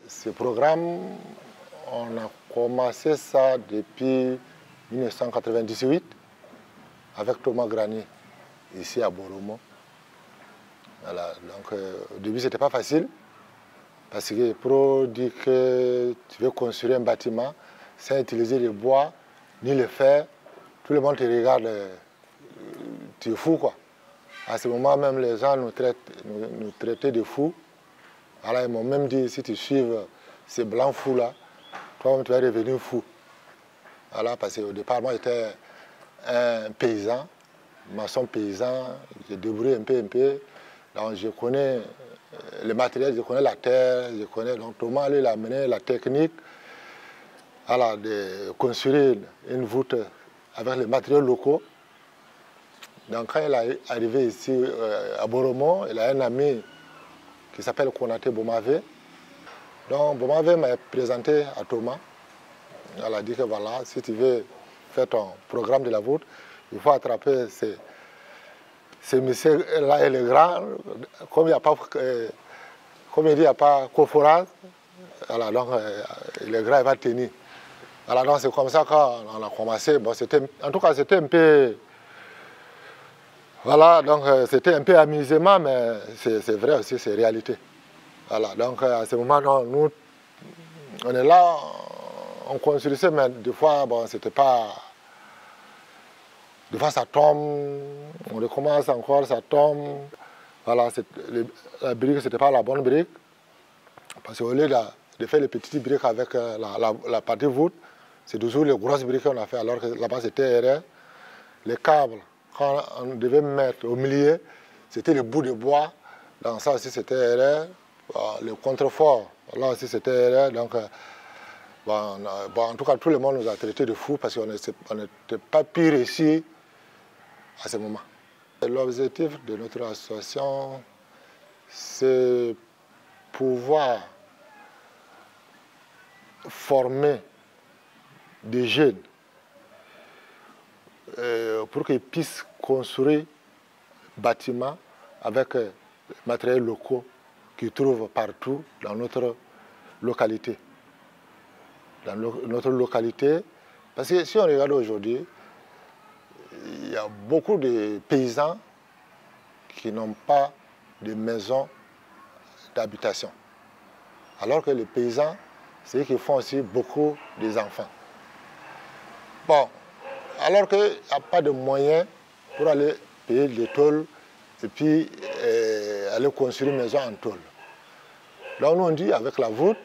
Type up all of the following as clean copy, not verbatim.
Ce programme, on a commencé ça depuis 1998 avec Thomas Granier, ici à Boromo. Voilà, donc au début, ce n'était pas facile, parce que pour dire que tu veux construire un bâtiment sans utiliser le bois ni le fer, tout le monde te regarde, tu es fou, quoi. À ce moment même, les gens nous traitaient de fous. Alors ils m'ont même dit, si tu suives ces blancs fous-là, toi-même tu vas devenir fou. Voilà, parce qu'au départ, moi j'étais un paysan, maçon paysan, j'ai débrouillé un peu. Donc je connais le matériel, je connais la terre, je connais. Donc Thomas, lui, il a amené la technique de construire une voûte avec les matériaux locaux. Donc quand il est arrivé ici à Boromo, il a un ami qui s'appelle Konaté Bomavé. Donc Bomavé m'a présenté à Thomas. Elle a dit que voilà, si tu veux faire ton programme de la voûte, il faut attraper ces messieurs-là et les grands. Comme il n'y a pas, comme il dit, il n'y a pas coforage, voilà, donc le grand il va tenir. Voilà, donc c'est comme ça qu'on a commencé. Bon, en tout cas, c'était un peu. Voilà, donc c'était un peu amusement, mais c'est vrai aussi, c'est réalité. Voilà, donc à ce moment, nous, on est là, on construisait, mais des fois, bon, c'était pas. Des fois, ça tombe, on recommence encore, ça tombe. Voilà, la brique, c'était pas la bonne brique. Parce qu'au lieu de faire les petites briques avec la partie voûte, c'est toujours les grosses briques qu'on a fait, alors que là-bas, c'était RR. Les câbles, quand on devait mettre au milieu, c'était le bout de bois. Donc ça aussi, c'était RR. Le contrefort, là aussi, c'était RR. Donc, en tout cas, tout le monde nous a traités de fous parce qu'on n'était pas pire ici à ce moment. L'objectif de notre association, c'est pouvoir former des jeunes pour qu'ils puissent construire des bâtiments avec des matériels locaux qu'ils trouvent partout dans notre localité. Dans notre localité, parce que si on regarde aujourd'hui, il y a beaucoup de paysans qui n'ont pas de maison d'habitation. Alors que les paysans, c'est eux qui font aussi beaucoup des enfants. Bon, alors qu'il n'y a pas de moyens pour aller payer les tôles et puis aller construire une maison en tôle. Donc nous on dit avec la voûte,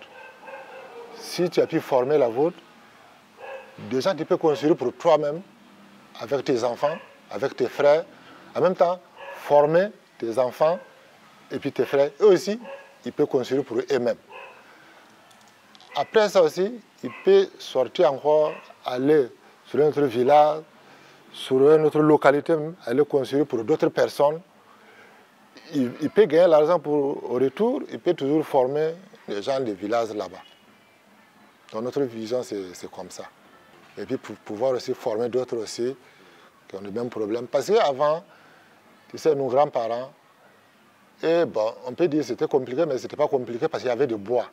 si tu as pu former la voûte, déjà tu peux construire pour toi-même, avec tes enfants, avec tes frères, en même temps former tes enfants et puis tes frères, eux aussi, ils peuvent construire pour eux-mêmes. Après ça aussi, ils peuvent sortir encore, aller sur un autre village, sur une autre localité, aller construire pour d'autres personnes. Il peut gagner l'argent au retour, il peut toujours former les gens des villages là-bas. Donc notre vision, c'est comme ça. Et puis pour pouvoir aussi former d'autres aussi qui ont le même problème. Parce qu'avant, tu sais, nos grands-parents, et bon, on peut dire que c'était compliqué, mais ce n'était pas compliqué parce qu'il y avait du bois.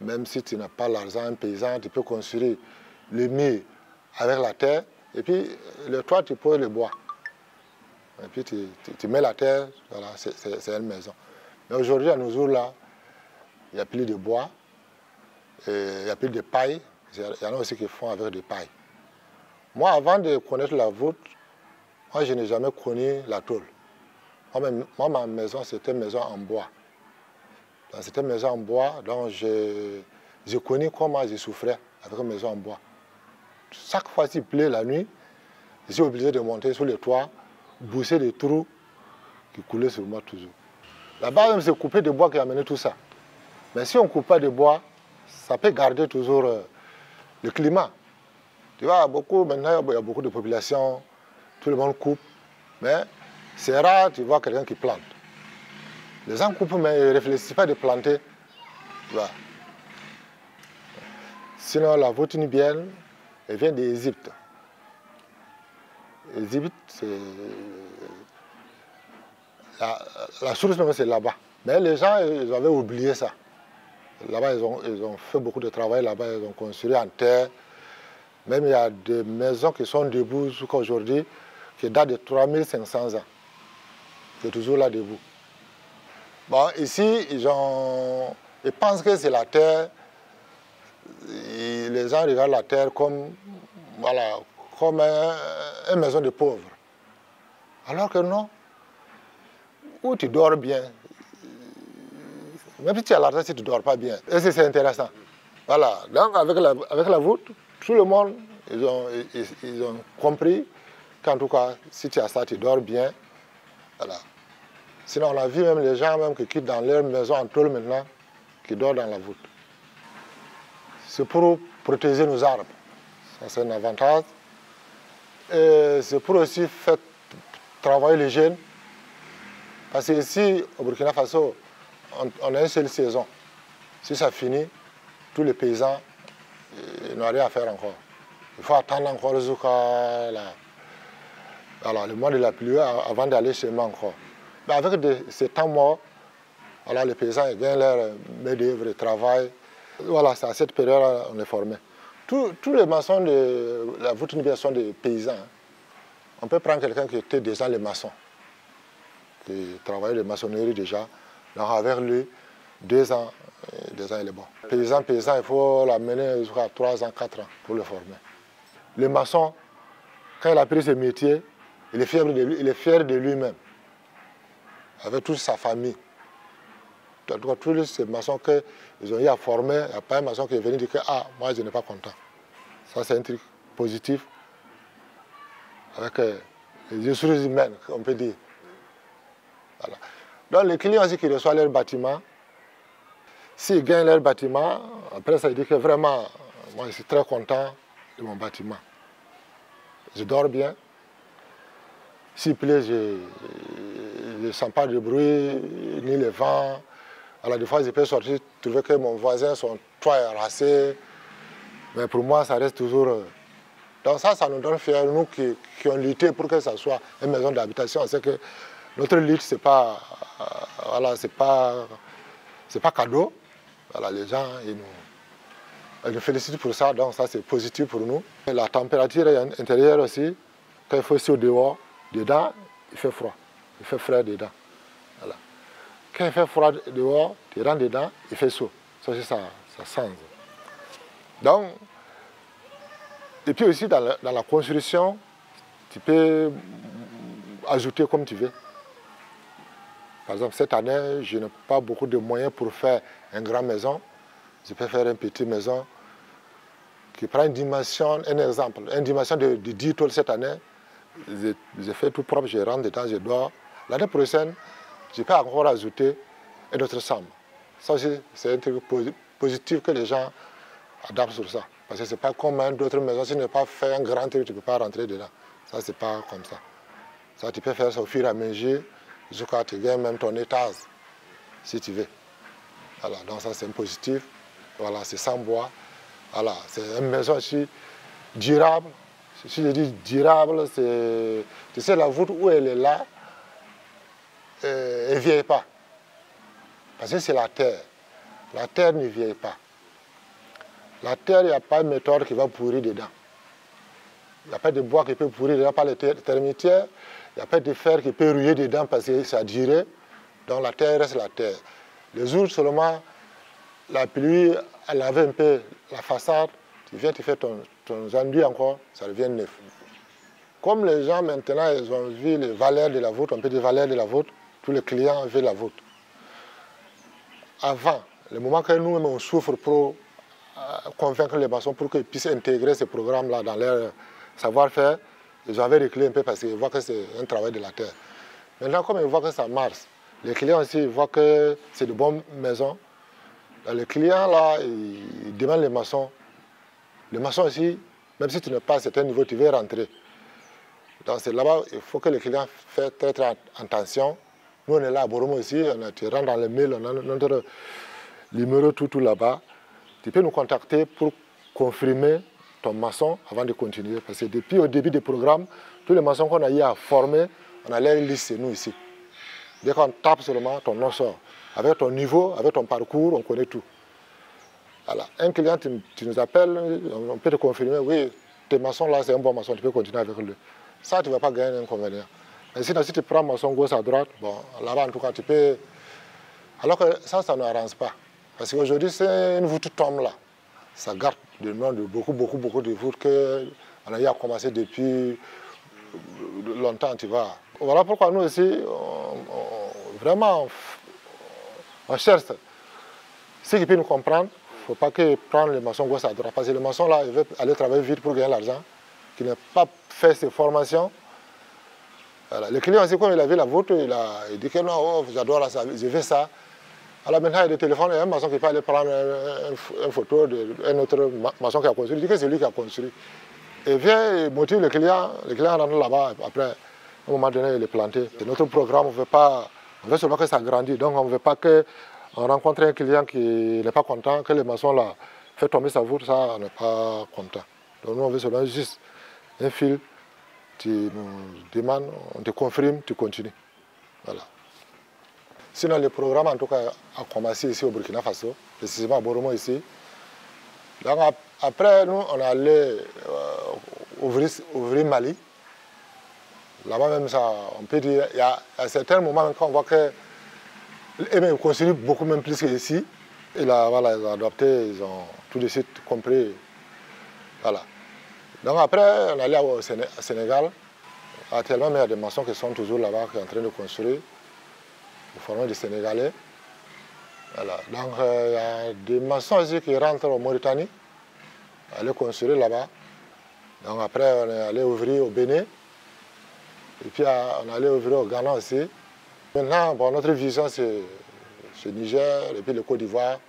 Même si tu n'as pas l'argent, un paysan, tu peux construire le mur avec la terre, et puis le toit, tu poses le bois. Et puis tu mets la terre, voilà, c'est une maison. Mais aujourd'hui, à nos jours, là, il n'y a plus de bois, il n'y a plus de paille. Il y en a aussi qui font avec des pailles. Moi, avant de connaître la voûte, moi, je n'ai jamais connu la tôle. Moi, ma maison, c'était une maison en bois. C'était une maison en bois, donc j'ai connu comment je souffrais avec une maison en bois. Chaque fois qu'il pleut la nuit, je suis obligé de monter sur le toit, boucher des trous qui coulaient sur moi toujours. Là-bas, c'est couper de bois qui a amené tout ça. Mais si on ne coupe pas de bois, ça peut garder toujours le climat. Tu vois, maintenant, il y a beaucoup de populations, tout le monde coupe, mais c'est rare, tu vois quelqu'un qui plante. Les gens coupent, mais ils ne réfléchissent pas de planter. Tu vois. Sinon, la voûte nubienne, elle vient d'Égypte. Égypte, c'est... La source, c'est là-bas. Mais les gens, ils avaient oublié ça. Là-bas, ils ont fait beaucoup de travail. Là-bas, ils ont construit en terre. Même il y a des maisons qui sont debout jusqu'à aujourd'hui, qui datent de 3500 ans. C'est toujours là debout. Bon, ici, ils pensent que c'est la terre. Les gens regardent la terre comme, voilà, comme une maison de pauvres. Alors que non, où tu dors bien. Même si tu as l'argent, si tu ne dors pas bien. Et c'est intéressant. Voilà. Donc, avec la voûte, tout le monde, ils ont compris qu'en tout cas, si tu as ça, tu dors bien. Voilà. Sinon, on a vu même les gens même qui quittent dans leur maison en tôle maintenant, qui dorment dans la voûte. C'est pour protéger nos arbres. Ça, c'est un avantage. Et c'est pour aussi faire travailler les jeunes. Parce que ici, au Burkina Faso, on a une seule saison. Si ça finit, tous les paysans n'ont rien à faire encore. Il faut attendre encore jusqu'à le mois de la pluie avant d'aller chez moi encore. Mais avec ces temps morts, voilà, les paysans ils gagnent leur main-d'œuvre, ils travaillent. Voilà, c'est à cette période on est formé. Tous les maçons de la voûte Nubia sont des paysans. On peut prendre quelqu'un qui était déjà les maçons, qui travaillait de maçonnerie déjà. Donc avec lui, 2 ans, il est bon. Paysan, il faut l'amener jusqu'à 3 ans, 4 ans pour le former. Le maçon, quand il a pris ce métier, il est fier de lui-même, avec toute sa famille. Tous ces maçons qu'ils ont eu à former, il n'y a pas un maçon qui est venu dire que ah, moi je n'ai pas content. Ça c'est un truc positif, avec les ressources humaines, on peut dire. Voilà. Donc les clients aussi qui reçoivent leur bâtiment, s'ils gagnent leur bâtiment, après ça veut dire que vraiment, moi je suis très content de mon bâtiment. Je dors bien. S'il plaît, je ne sens pas de bruit, ni le vent. Alors des fois, je peux sortir, trouver que mon voisin, son toit est racé. Mais pour moi, ça reste toujours... Donc ça nous donne fier, nous qui ont lutté pour que ça soit une maison d'habitation. C'est que notre lutte, c'est pas... voilà, c'est pas cadeau. Voilà, les gens, ils nous félicitent pour ça, donc ça c'est positif pour nous. Et la température intérieure aussi, quand il faut ici au dehors, dedans, il fait froid. Il fait frais dedans. Voilà. Quand il fait froid dehors, tu rentres dedans, il fait chaud. Ça aussi, ça change. Donc, et puis aussi dans la construction, tu peux ajouter comme tu veux. Par exemple, cette année, je n'ai pas beaucoup de moyens pour faire une grande maison. Je peux faire une petite maison qui prend une dimension, un exemple, une dimension de 10 tôles cette année. J'ai fait tout propre, je rentre dedans, je dors. L'année prochaine, je peux encore ajouter une autre chambre. Ça aussi, c'est un truc positif que les gens adaptent sur ça. Parce que ce n'est pas comme d'autres maisons. Si tu n'as pas fait un grand truc, tu ne peux pas rentrer dedans. Ça, ce n'est pas comme ça. Ça, tu peux faire ça au fur et à mesure, jusqu'à ce que tu gagnes même ton étage, si tu veux. Voilà, donc ça, c'est un positif. Voilà, c'est sans bois. Voilà, c'est une maison aussi durable. Si je dis durable, c'est... Tu sais, la voûte où elle est là, elle ne vieillit pas. Parce que c'est la terre. La terre ne vieillit pas. La terre, il n'y a pas de méthode qui va pourrir dedans. Il n'y a pas de bois qui peut pourrir dedans par les termitières. Il n'y a pas de fer qui peut rouiller dedans parce que ça a duré. Donc la terre reste la terre. Le jour seulement, la pluie, elle lave un peu la façade. Tu viens, tu fais ton enduit encore, ça devient neuf. Comme les gens maintenant, ils ont vu les valeurs de la voûte, on peut dire valeurs de la voûte, tous les clients veulent la voûte. Avant, le moment que nous-mêmes on souffre pour convaincre les maçons pour qu'ils puissent intégrer ces programmes-là dans leur savoir-faire, ils avaient reculé un peu parce qu'ils voient que c'est un travail de la terre. Maintenant, comme ils voient que ça marche, les clients aussi ils voient que c'est de bonnes maisons. Les clients, là, ils demandent les maçons. Les maçons aussi, même si tu n'es pas à un certain niveau, tu veux rentrer. Donc c'est là-bas, il faut que les clients fassent très attention. Nous, on est là à Boromo aussi, tu rentres dans le mail, on a notre numéro tout là-bas. Tu peux nous contacter pour confirmer ton maçon avant de continuer. Parce que depuis au début du programme, tous les maçons qu'on a eu à former, on a leur liste chez nous ici. Dès qu'on tape seulement, ton nom sort. Avec ton niveau, avec ton parcours, on connaît tout. Voilà. Un client, tu nous appelles, on peut te confirmer, oui, tes maçons là, c'est un bon maçon, tu peux continuer avec lui. Ça, tu ne vas pas gagner un inconvénient. Mais sinon, si tu prends maçon gauche à droite, bon, là-bas, en tout cas, tu peux... Alors que ça ne arrange pas. Parce qu'aujourd'hui, c'est une voûte tombe là. Ça garde le nom de beaucoup de voûtes qu'on a eu à commencer depuis longtemps, tu vois. Voilà pourquoi nous aussi, vraiment, on cherche ceux qui peuvent nous comprendre. Il ne faut pas que prendre le maçon gauche à droite. Parce que le maçon là, il veut aller travailler vite pour gagner l'argent, qui n'a pas fait ses formations. Voilà. Le client aussi, comme il a vu la voûte, il dit que non, oh, j'adore ça, je veux ça. Alors maintenant, il y a des téléphones, il y a un maçon qui peut aller prendre une photo d'un autre maçon qui a construit. Il dit que c'est lui qui a construit. Et vient, il motive le client rentre là-bas, après, à un moment donné, il est planté. Et notre programme, on veut seulement que ça grandisse. Donc on ne veut pas qu'on rencontre un client qui n'est pas content, que le maçon là fait tomber sa voûte, ça, on n'est pas content. Donc nous, on veut seulement juste un fil, tu nous demandes, on te confirme, tu continues. Voilà. Sinon, le programme, en tout cas, a commencé ici au Burkina Faso, précisément à Boromo ici. Donc, après, nous, on est allé ouvrir Mali. Là-bas même, ça, on peut dire, il y a certains moments quand on voit que ils construisent beaucoup même plus qu'ici. Et là, voilà, ils ont adopté, ils ont tout de suite compris. Voilà. Donc après, on est allé au Sénégal. Actuellement, il y a des maçons qui sont toujours là-bas, qui sont en train de construire. Pour former des Sénégalais. Voilà. Donc, il y a des maçons aussi qui rentrent en Mauritanie, aller construire là-bas. Donc, après, on est allé ouvrir au Bénin. Et puis, on est allé ouvrir au Ghana aussi. Maintenant, bon, notre vision, c'est Niger et puis le Côte d'Ivoire.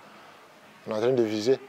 On est en train de viser.